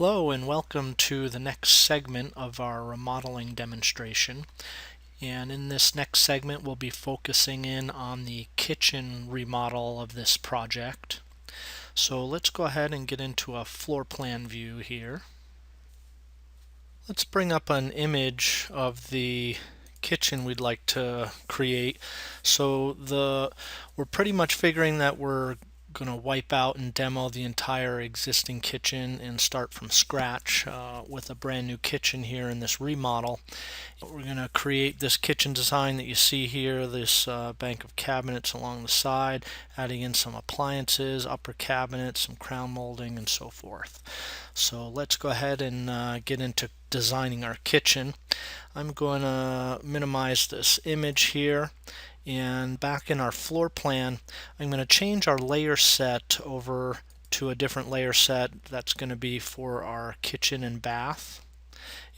Hello and welcome to the next segment of our remodeling demonstration. And in this next segment we'll be focusing in on the kitchen remodel of this project. So let's go ahead and get into a floor plan view here. Let's bring up an image of the kitchen we'd like to create. So we're pretty much figuring that we're going to wipe out and demo the entire existing kitchen and start from scratch with a brand new kitchen here in this remodel. We're going to create this kitchen design that you see here, this bank of cabinets along the side, adding in some appliances, upper cabinets, some crown molding, and so forth. So let's go ahead and get into designing our kitchen. I'm going to minimize this image here, and back in our floor plan I'm going to change our layer set over to a different layer set that's going to be for our kitchen and bath.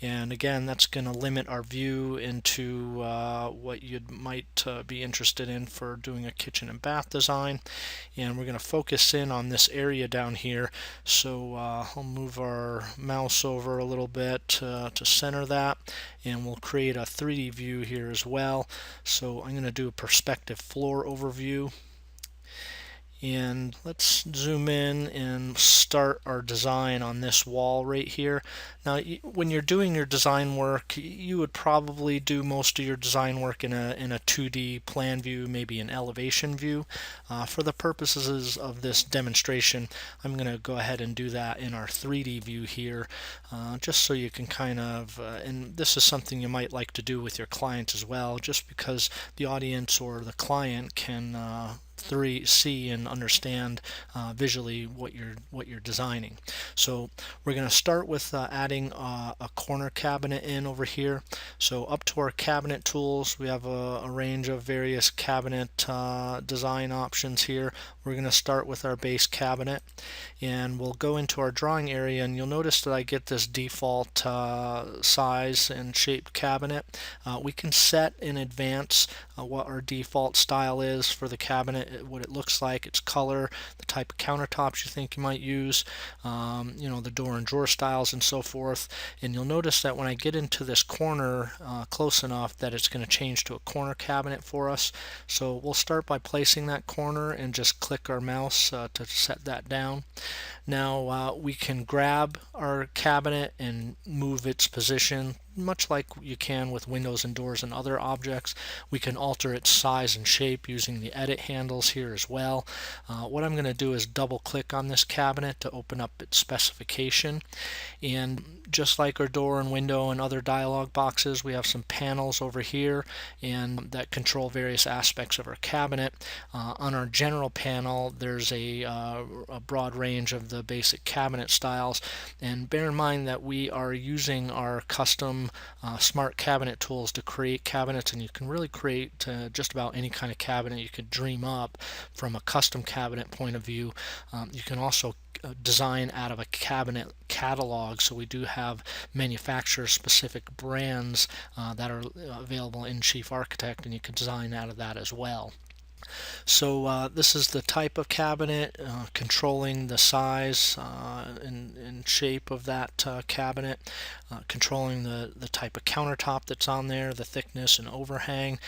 And again, that's going to limit our view into what you might be interested in for doing a kitchen and bath design. And we're going to focus in on this area down here. So I'll move our mouse over a little bit to center that, and we'll create a 3D view here as well. So I'm going to do a perspective floor overview. And let's zoom in and start our design on this wall right here. Now, when you're doing your design work, you would probably do most of your design work in a 2D plan view, maybe an elevation view. For the purposes of this demonstration, I'm going to go ahead and do that in our 3D view here, just so you can kind of, and this is something you might like to do with your clients as well, just because the audience or the client can see and understand visually what you're designing. So we're going to start with adding a corner cabinet in over here. So up to our cabinet tools, we have a range of various cabinet design options here. We're going to start with our base cabinet, and we'll go into our drawing area, and you'll notice that I get this default size and shaped cabinet. We can set in advance what our default style is for the cabinet, what it looks like, its color, the type of countertops you think you might use, the door and drawer styles and so forth. And you'll notice that when I get into this corner close enough that it's going to change to a corner cabinet for us. So we'll start by placing that corner and just click our mouse to set that down. Now we can grab our cabinet and move its position much like you can with windows and doors and other objects. We can alter its size and shape using the edit handles here as well. What I'm going to do is double click on this cabinet to open up its specification, and just like our door and window and other dialog boxes, we have some panels over here and that control various aspects of our cabinet. On our general panel there's a broad range of the basic cabinet styles, and bear in mind that we are using our custom smart cabinet tools to create cabinets, and you can really create just about any kind of cabinet you could dream up from a custom cabinet point of view. You can also design out of a cabinet catalog, so we do have manufacturer specific brands that are available in Chief Architect, and you can design out of that as well. So this is the type of cabinet, controlling the size and shape of that cabinet, controlling the type of countertop that's on there, the thickness and overhang,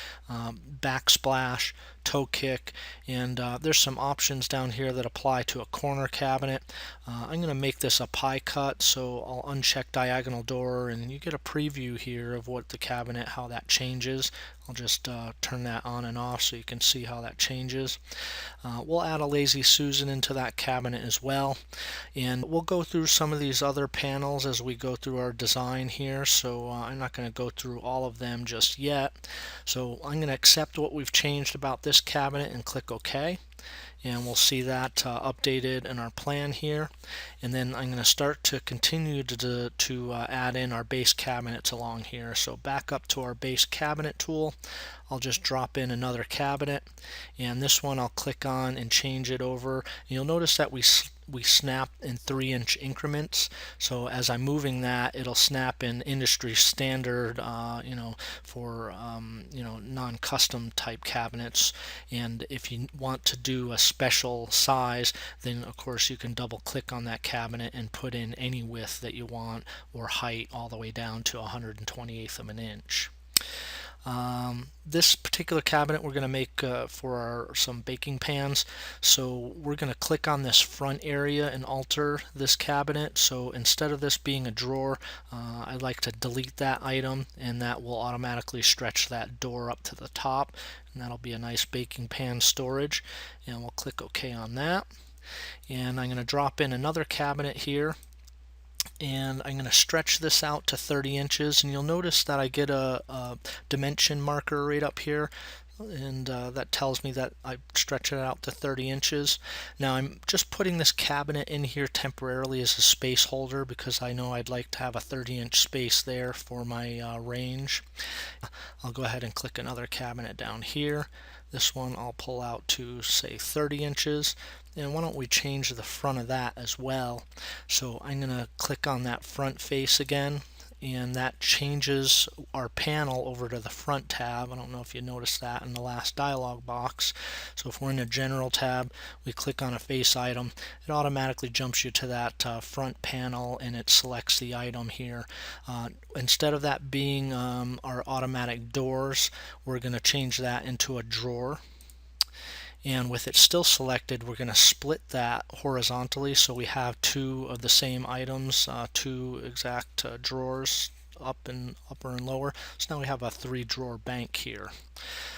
backsplash, toe kick, and there's some options down here that apply to a corner cabinet. I'm going to make this a pie cut, so I'll uncheck diagonal door, and you get a preview here of what the cabinet, how that changes. I'll just turn that on and off so you can see how that changes. We'll add a Lazy Susan into that cabinet as well, and we'll go through some of these other panels as we go through our design here, so I'm not going to go through all of them just yet. So I'm going to accept what we've changed about this cabinet and click OK. And we'll see that updated in our plan here. And then I'm going to start to continue to add in our base cabinets along here. So back up to our base cabinet tool, I'll just drop in another cabinet, and this one I'll click on and change it over. And you'll notice that we we snap in 3-inch increments. So as I'm moving that, it'll snap in industry standard, for non-custom type cabinets. And if you want to do a special size, then of course you can double click on that cabinet and put in any width that you want, or height all the way down to 128th of an inch. This particular cabinet we're going to make for some baking pans. So we're going to click on this front area and alter this cabinet. So instead of this being a drawer, I'd like to delete that item, and that will automatically stretch that door up to the top, and that'll be a nice baking pan storage. And we'll click OK on that. And I'm going to drop in another cabinet here, and I'm going to stretch this out to 30 inches, and you'll notice that I get a dimension marker right up here, and that tells me that I stretch it out to 30 inches. Now I'm just putting this cabinet in here temporarily as a space holder, because I know I'd like to have a 30-inch space there for my range. I'll go ahead and click another cabinet down here. This one I'll pull out to, say, 30 inches. And why don't we change the front of that as well? So I'm going to click on that front face again, and that changes our panel over to the front tab. I don't know if you noticed that in the last dialog box. So if we're in a general tab, we click on a face item, it automatically jumps you to that front panel, and it selects the item here. Instead of that being our automatic doors, we're going to change that into a drawer. And with it still selected, we're going to split that horizontally, so we have two of the same items, two exact drawers, upper and lower. So now we have a 3-drawer bank here.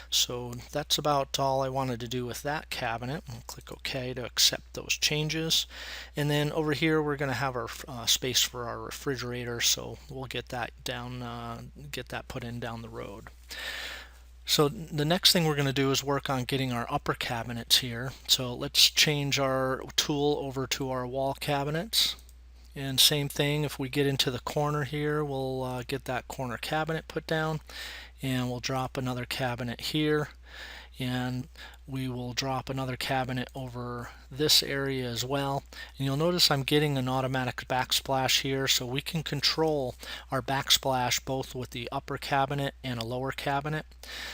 So that's about all I wanted to do with that cabinet. We'll click OK to accept those changes. And then over here we're going to have our space for our refrigerator, so we'll get that put in down the road. So the next thing we're going to do is work on getting our upper cabinets here. So let's change our tool over to our wall cabinets. And same thing, if we get into the corner here, we'll get that corner cabinet put down, and we'll drop another cabinet here, and we will drop another cabinet over this area as well. And you'll notice I'm getting an automatic backsplash here, so we can control our backsplash both with the upper cabinet and a lower cabinet.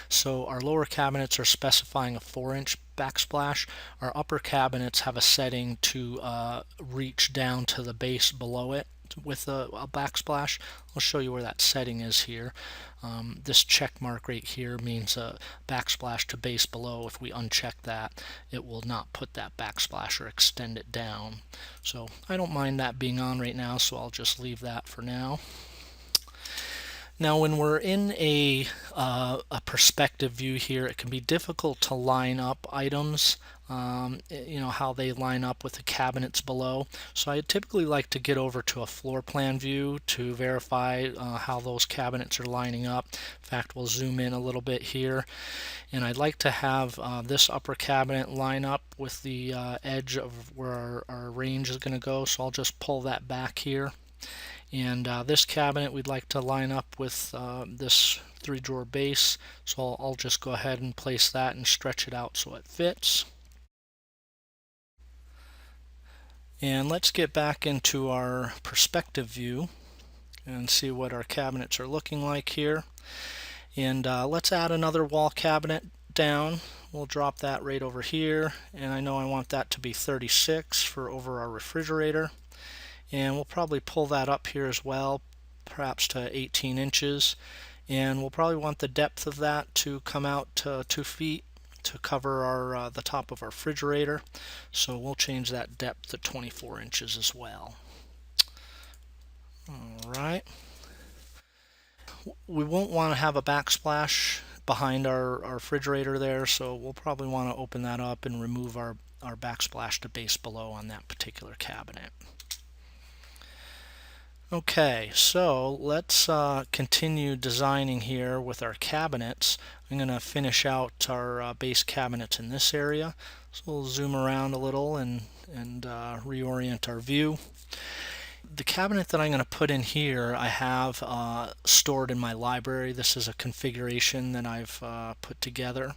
So our lower cabinets are specifying a 4-inch backsplash. Our upper cabinets have a setting to reach down to the base below it with a backsplash. I'll show you where that setting is here. This check mark right here means a backsplash to base below. If we uncheck that, it will not put that backsplash or extend it down. So I don't mind that being on right now, so I'll just leave that for now. Now when we're in a perspective view here, it can be difficult to line up items, how they line up with the cabinets below. So I typically like to get over to a floor plan view to verify how those cabinets are lining up. In fact, we'll zoom in a little bit here, and I'd like to have this upper cabinet line up with the edge of where our range is going to go. So I'll just pull that back here. And this cabinet we'd like to line up with this 3-drawer base, so I'll just go ahead and place that and stretch it out so it fits. And let's get back into our perspective view and see what our cabinets are looking like here. And let's add another wall cabinet down. We'll drop that right over here, and I know I want that to be 36 for over our refrigerator. And we'll probably pull that up here as well, perhaps to 18 inches. And we'll probably want the depth of that to come out to 2 feet to cover our the top of our refrigerator. So we'll change that depth to 24 inches as well. Alright. We won't want to have a backsplash behind our refrigerator there, so we'll probably want to open that up and remove our backsplash to base below on that particular cabinet. Okay, so let's continue designing here with our cabinets. I'm going to finish out our base cabinets in this area. So we'll zoom around a little and reorient our view. The cabinet that I'm going to put in here I have stored in my library. This is a configuration that I've put together.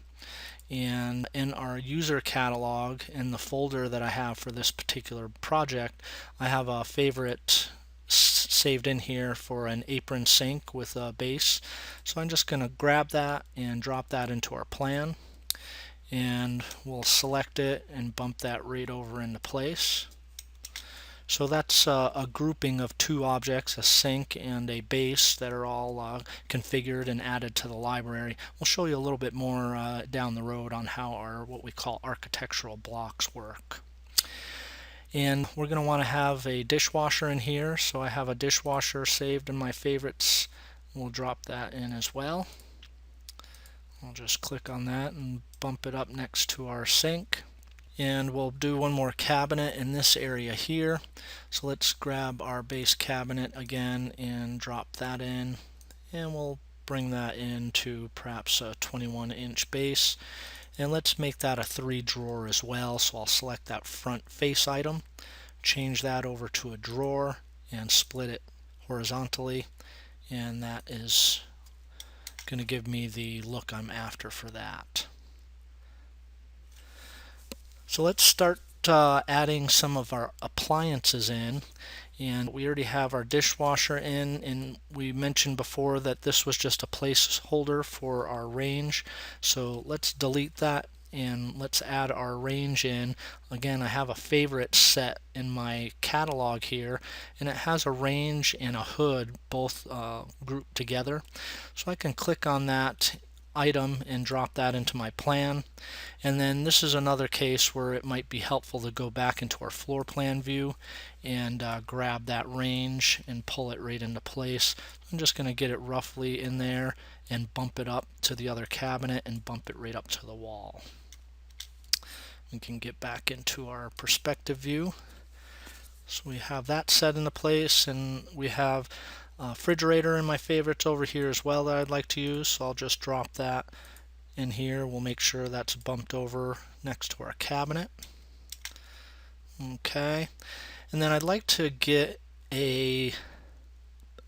And in our user catalog, in the folder that I have for this particular project, I have a favorite saved in here for an apron sink with a base. So I'm just going to grab that and drop that into our plan, and we'll select it and bump that right over into place. So that's a grouping of two objects, a sink and a base, that are all configured and added to the library. We'll show you a little bit more down the road on how our what we call architectural blocks work. And we're going to want to have a dishwasher in here, so I have a dishwasher saved in my favorites. We'll drop that in as well. I'll just click on that and bump it up next to our sink. And we'll do one more cabinet in this area here. So let's grab our base cabinet again and drop that in, and we'll bring that into perhaps a 21-inch base, and let's make that a 3-drawer as well. So I'll select that front face item, change that over to a drawer, and split it horizontally, and that is going to give me the look I'm after for that. So let's start adding some of our appliances in. And we already have our dishwasher in, and we mentioned before that this was just a placeholder for our range. So let's delete that and let's add our range in. Again, I have a favorite set in my catalog here, and it has a range and a hood both grouped together. So I can click on that item and drop that into my plan. And then this is another case where it might be helpful to go back into our floor plan view and grab that range and pull it right into place. I'm just going to get it roughly in there and bump it up to the other cabinet and bump it right up to the wall. We can get back into our perspective view. So we have that set into place, and we have a refrigerator in my favorites over here as well that I'd like to use. So I'll just drop that in here. We'll make sure that's bumped over next to our cabinet. Okay, and then I'd like to get a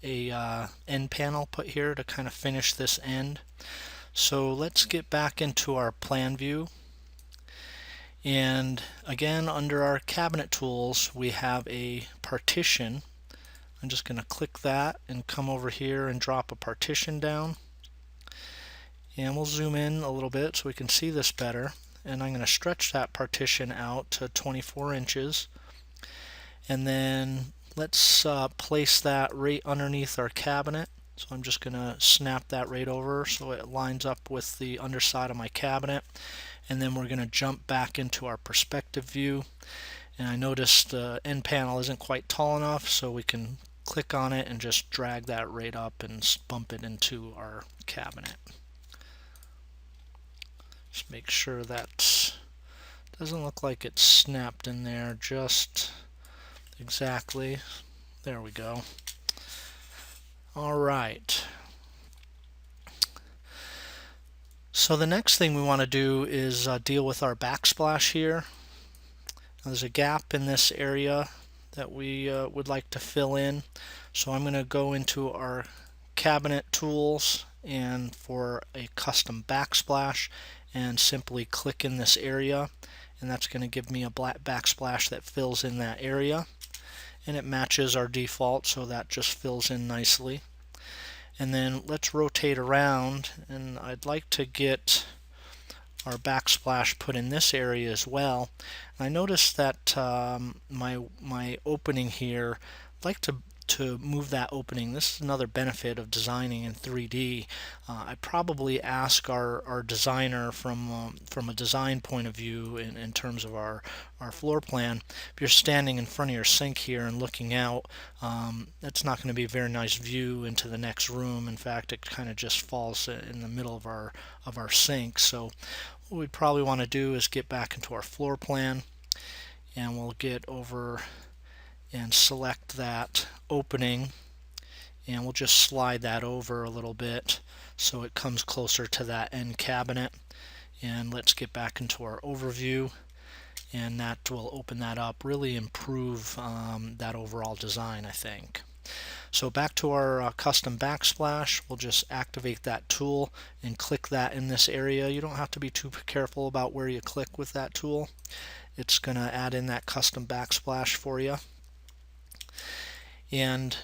end panel put here to kind of finish this end. So let's get back into our plan view, and again under our cabinet tools we have a partition. I'm just going to click that and come over here and drop a partition down, and we'll zoom in a little bit so we can see this better. And I'm going to stretch that partition out to 24 inches, and then let's place that right underneath our cabinet. So I'm just going to snap that right over so it lines up with the underside of my cabinet, and then we're going to jump back into our perspective view. And I noticed the end panel isn't quite tall enough, so we can click on it and just drag that right up and bump it into our cabinet. Just make sure that doesn't look like it's snapped in there just exactly. There we go. Alright. So the next thing we want to do is deal with our backsplash here. Now, there's a gap in this area that we would like to fill in. So I'm going to go into our cabinet tools and for a custom backsplash and simply click in this area, and that's going to give me a black backsplash that fills in that area, and it matches our default, so that just fills in nicely. And then let's rotate around, and I'd like to get our backsplash put in this area as well. And I noticed that my opening here, I'd like to move that opening. This is another benefit of designing in 3D. I probably ask our designer from a design point of view in terms of our floor plan. If you're standing in front of your sink here and looking out, that's not going to be a very nice view into the next room. In fact, it kind of just falls in the middle of our sink. So what we'd probably want to do is get back into our floor plan, and we'll get over and select that opening, and we'll just slide that over a little bit so it comes closer to that end cabinet. And let's get back into our overview, and that will open that up, really improve that overall design, I think. So back to our custom backsplash, we'll just activate that tool and click that in this area. You don't have to be too careful about where you click with that tool. It's going to add in that custom backsplash for you. And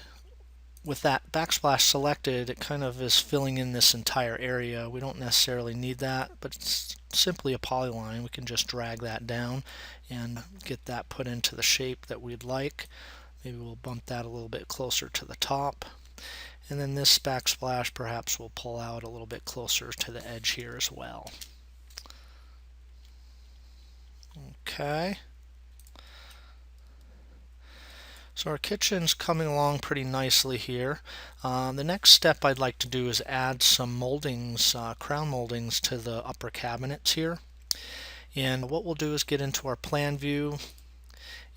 with that backsplash selected, it kind of is filling in this entire area. We don't necessarily need that, but it's simply a polyline. We can just drag that down and get that put into the shape that we'd like. Maybe we'll bump that a little bit closer to the top. And then this backsplash perhaps we'll pull out a little bit closer to the edge here as well. Okay. So our kitchen's coming along pretty nicely here. The next step I'd like to do is add some moldings, crown moldings to the upper cabinets here. And what we'll do is get into our plan view,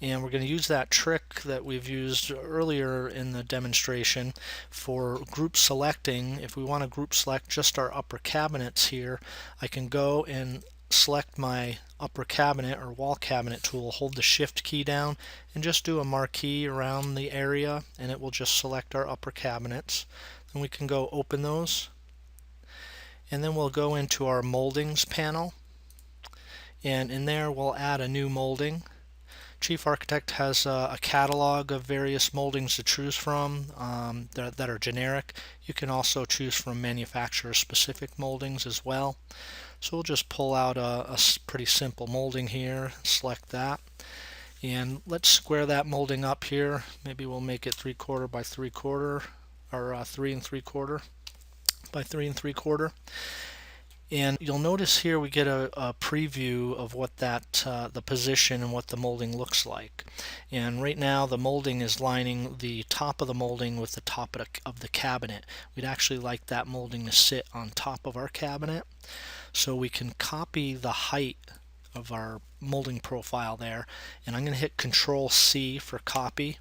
and we're going to use that trick that we've used earlier in the demonstration for group selecting. If we want to group select just our upper cabinets here, I can go and select my upper cabinet or wall cabinet tool, hold the shift key down, and just do a marquee around the area, and it will just select our upper cabinets. Then we can go open those, and then we'll go into our moldings panel, and in there we'll add a new molding. Chief Architect has a catalog of various moldings to choose from that are generic. You can also choose from manufacturer specific moldings as well. So we'll just pull out a pretty simple molding here, select that, and let's square that molding up here. Maybe we'll make it 3/4 by 3/4, or 3 3/4 by 3 3/4. And you'll notice here we get a preview of what the position and what the molding looks like. And right now the molding is lining the top of the molding with the top of the cabinet. We'd actually like that molding to sit on top of our cabinet. So we can copy the height of our molding profile there, and I'm going to hit Control C for copy,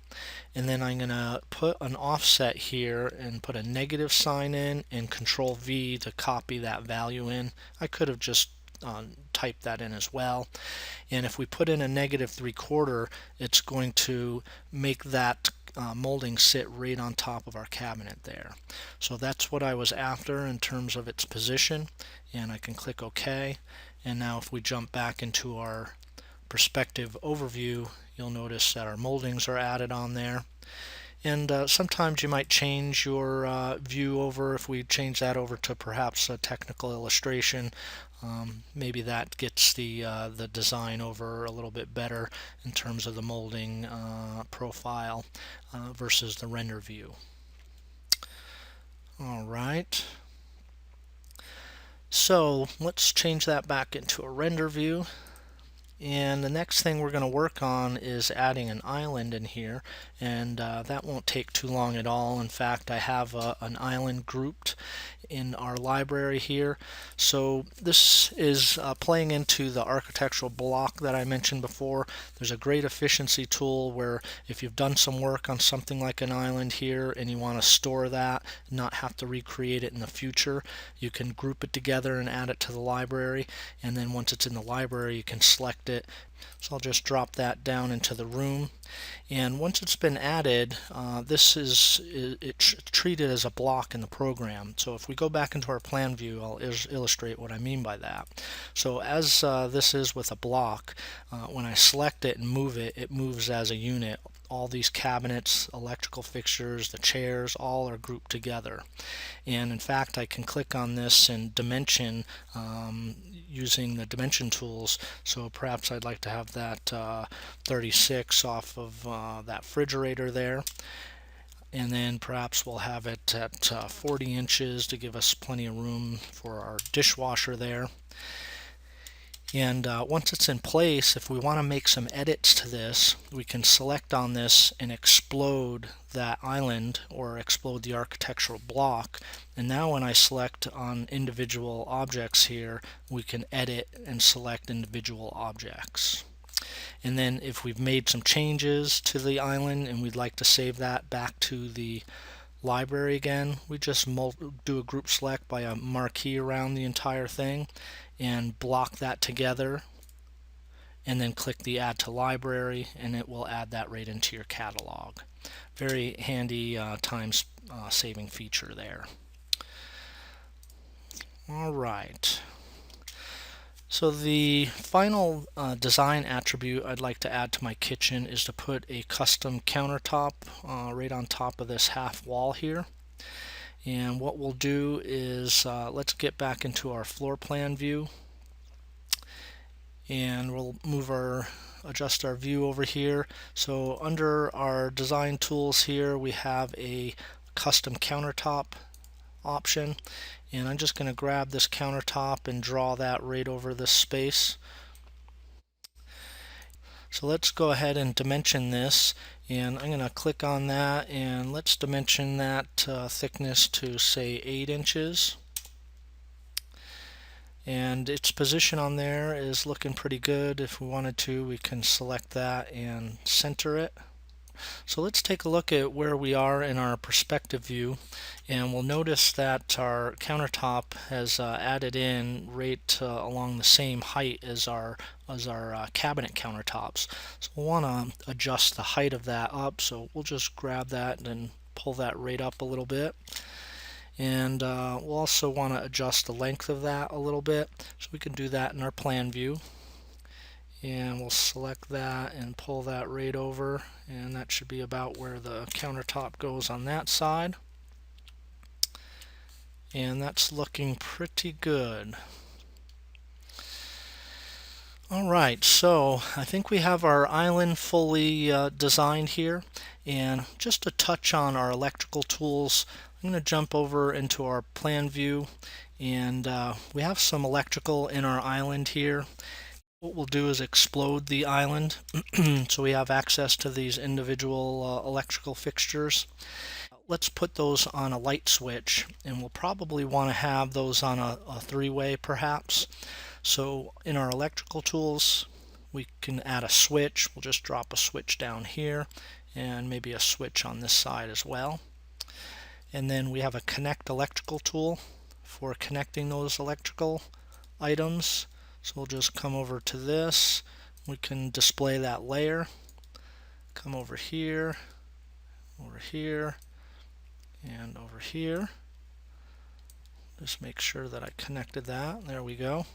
and then I'm going to put an offset here and put a negative sign in, and Control V to copy that value in. I could have just typed that in as well, and if we put in a negative 3/4, it's going to make that molding sit right on top of our cabinet there. So that's what I was after in terms of its position, and I can click OK. And now if we jump back into our perspective overview, you'll notice that our moldings are added on there. And sometimes you might change your view over. If we change that over to perhaps a technical illustration, maybe that gets the design over a little bit better in terms of the molding profile versus the render view. All right. So let's change that back into a render view. And the next thing we're going to work on is adding an island in here, and that won't take too long at all. In fact, I have an island grouped in our library here. So this is playing into the architectural block that I mentioned before. There's a great efficiency tool where if you've done some work on something like an island here and you want to store that, not have to recreate it in the future, you can group it together and add it to the library, and then once it's in the library you can select it. So I'll just drop that down into the room, and once it's been added, this is treated as a block in the program. So if we go back into our plan view, I'll illustrate what I mean by that. So as this is with a block, when I select it and move it, it moves as a unit. All these cabinets, electrical fixtures, the chairs, all are grouped together. And in fact, I can click on this and dimension using the dimension tools. So perhaps I'd like to have that 36 off of that refrigerator there. And then perhaps we'll have it at 40 inches to give us plenty of room for our dishwasher there. And once it's in place, if we want to make some edits to this, we can select on this and explode that island or explode the architectural block. And now when I select on individual objects here, we can edit and select individual objects. And then if we've made some changes to the island and we'd like to save that back to the library again, we just do a group select by a marquee around the entire thing and block that together, and then click the Add to Library, and it will add that right into your catalog. Very handy time saving feature there. All right. So the final design attribute I'd like to add to my kitchen is to put a custom countertop right on top of this half wall here. And what we'll do is let's get back into our floor plan view, and we'll adjust our view over here. So under our design tools here, we have a custom countertop option, and I'm just going to grab this countertop and draw that right over this space. So let's go ahead and dimension this, and I'm going to click on that, and let's dimension that thickness to say 8 inches. And its position on there is looking pretty good. If we wanted to, we can select that and center it. So let's take a look at where we are in our perspective view, and we'll notice that our countertop has added in right along the same height as our cabinet countertops. So we'll want to adjust the height of that up, so we'll just grab that and pull that right up a little bit. And we'll also want to adjust the length of that a little bit, so we can do that in our plan view. And we'll select that and pull that right over, and that should be about where the countertop goes on that side. And that's looking pretty good. Alright, so I think we have our island fully designed here, and just to touch on our electrical tools, I'm going to jump over into our plan view, and we have some electrical in our island here. What we'll do is explode the island so we have access to these individual electrical fixtures. Let's put those on a light switch, and we'll probably want to have those on a three-way perhaps. So in our electrical tools, we can add a switch. We'll just drop a switch down here, and maybe a switch on this side as well. And then we have a connect electrical tool for connecting those electrical items. So we'll just come over to this. We can display that layer. Come over here, and over here. Just make sure that I connected that. There we go.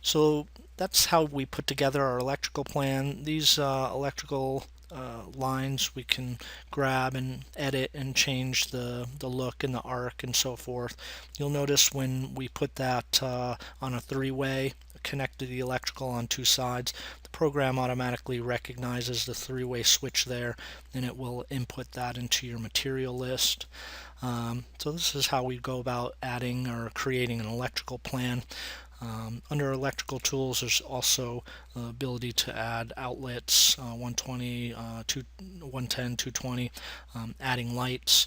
So that's how we put together our electrical plan. These electrical lines we can grab and edit and change the look and the arc and so forth. You'll notice when we put that on a three-way, connected the electrical on two sides, the program automatically recognizes the three-way switch there, and it will input that into your material list. So this is how we go about adding or creating an electrical plan. Under electrical tools, there's also the ability to add outlets, 120, 110, 220, adding lights,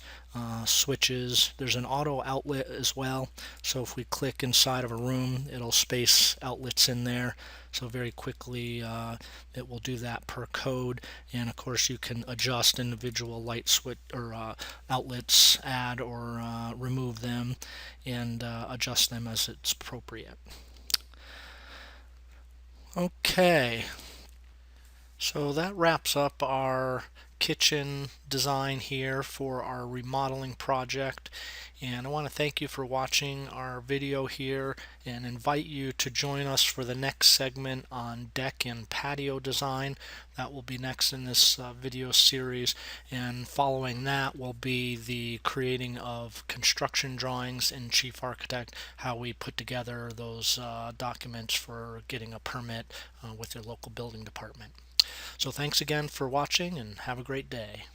switches. There's an auto outlet as well, so if we click inside of a room, it'll space outlets in there. So very quickly it will do that per code, and of course you can adjust individual light switch or outlets, add or remove them, and adjust them as it's appropriate. Okay, so that wraps up our kitchen design here for our remodeling project, and I want to thank you for watching our video here and invite you to join us for the next segment on deck and patio design. That will be next in this video series, and following that will be the creating of construction drawings in Chief Architect, how we put together those documents for getting a permit with your local building department. So thanks again for watching, and have a great day.